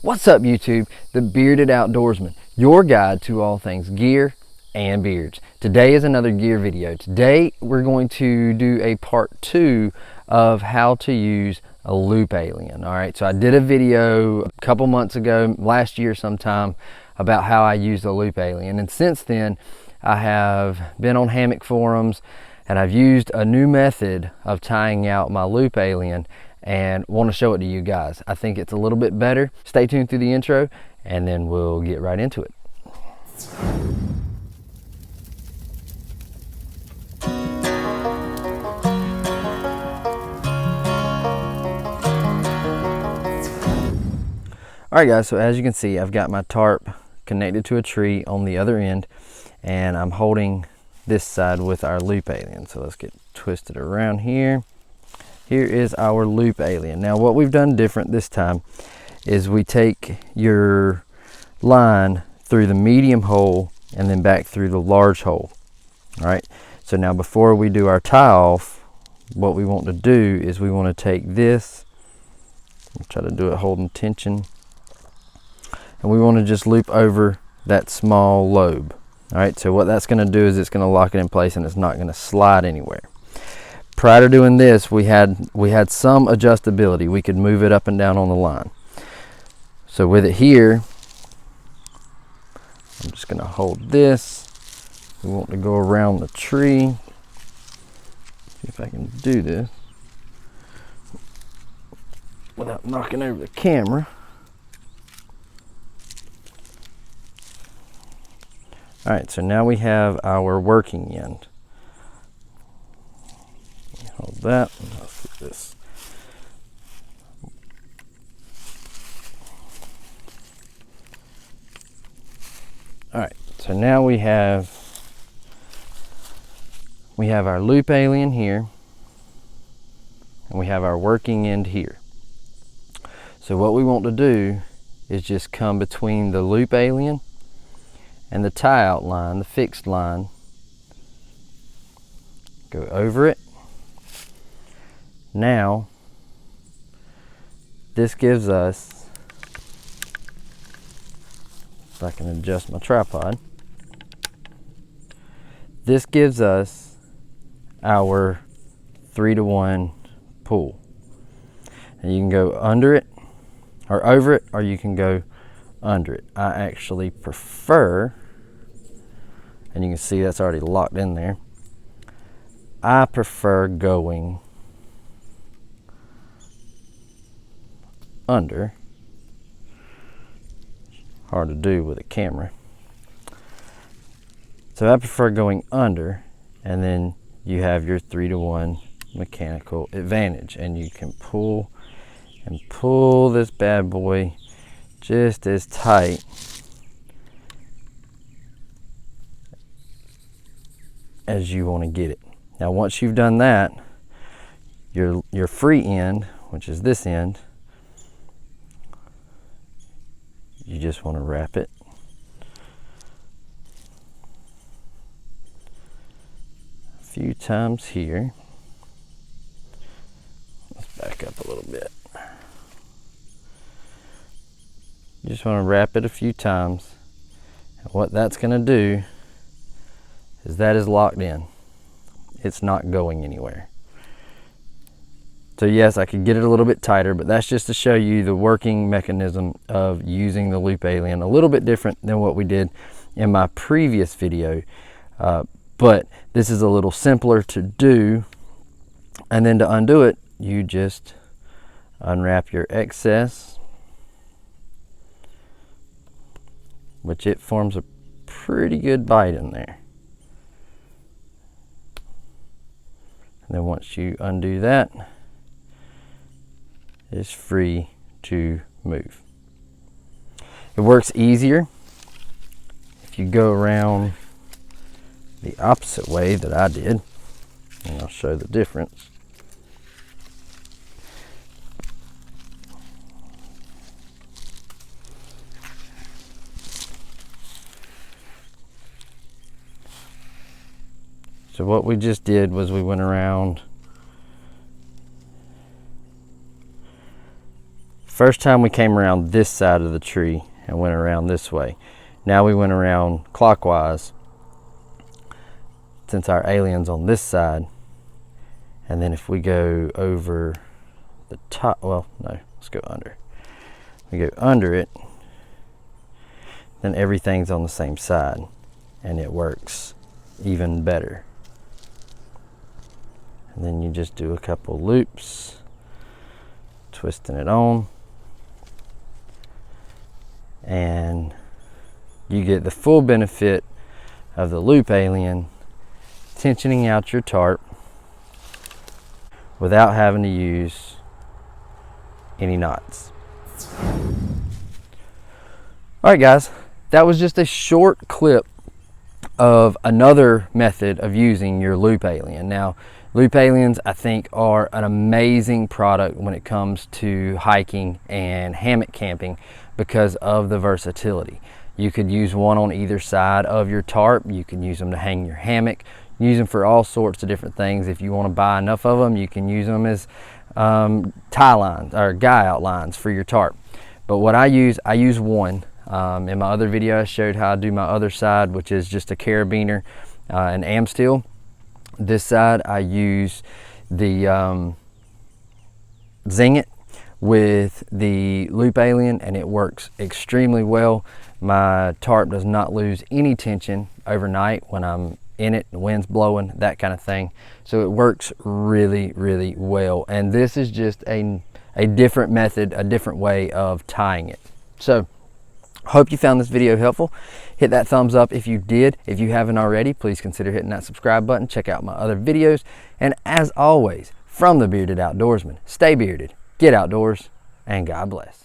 What's up, YouTube? The Bearded Outdoorsman, your guide to all things gear and beards. Today is another gear video. Today we're going to do a part 2 of how to use a loop alien. All right, so I did a video a couple months ago, last year sometime, about how I used a loop alien, and since then I have been on hammock forums and I've used a new method of tying out my loop alien and want to show it to you guys. I think it's a little bit better. Stay tuned through the intro and then we'll get right into it. Alright guys, so as you can see, I've got my tarp connected to a tree on the other end, and I'm holding this side with our loop alien. So let's get twisted around here. Here is our loop alien. Now what we've done different this time is we take your line through the medium hole and then back through the large hole. All right, so now before we do our tie off, what we want to do is we want to take this, we'll try to do it holding tension, and we want to just loop over that small lobe. All right, so what that's going to do is it's going to lock it in place and it's not going to slide anywhere. Prior to doing this, we had some adjustability. We could move it up and down on the line. So with it here, I'm just going to hold this. We want to go around the tree. See if I can do this without knocking over the camera. All right, so now we have our working end. Hold that, and I'll put this. All right, so now we have our loop alien here, and we have our working end here. So what we want to do is just come between the loop alien and the tie out line, the fixed line, go over it. Now, this gives us, if I can adjust my tripod, this gives us our 3-to-1 pull. And you can go under it, or over it, or you can go under it. I actually prefer, and you can see that's already locked in there, I prefer going under. Hard to do with a camera. So I prefer going under, and then you have your 3-to-1 mechanical advantage, and you can pull and pull this bad boy just as tight as you want to get it. Now once you've done that, your free end, which is this end, you just want to wrap it a few times here. Let's back up a little bit. You just want to wrap it a few times, and what that's going to do is that is locked in. It's not going anywhere. So yes, I could get it a little bit tighter, but that's just to show you the working mechanism of using the loop alien. A little bit different than what we did in my previous video, but this is a little simpler to do. And then to undo it, you just unwrap your excess, which it forms a pretty good bite in there. And then once you undo that, it's free to move. It works easier if you go around the opposite way that I did, and I'll show the difference. So what we just did was we went around first time we came around this side of the tree and went around this way. Now we went around clockwise since our alien's on this side. And then if we go over the top, well, no, let's go under. We go under it, then everything's on the same side and it works even better. And then you just do a couple loops, twisting it on, and you get the full benefit of the loop alien, tensioning out your tarp without having to use any knots. All right, guys, that was just a short clip of another method of using your loop alien. Now, loop aliens, I think, are an amazing product when it comes to hiking and hammock camping because of the versatility. You could use one on either side of your tarp. You can use them to hang your hammock. Use them for all sorts of different things. If you want to buy enough of them, you can use them as tie lines or guy out lines for your tarp. But what I use one. In my other video, I showed how I do my other side, which is just a carabiner and am steel. This side, I use the Zing It with the loop alien, and it works extremely well. My tarp does not lose any tension overnight when I'm in it, the wind's blowing, that kind of thing. So it works really, really well. And this is just a different method, a different way of tying it. So hope you found this video helpful. Hit that thumbs up if you did. If you haven't already, please consider hitting that subscribe button. Check out my other videos. And as always, from the Bearded Outdoorsman, stay bearded, get outdoors, and God bless.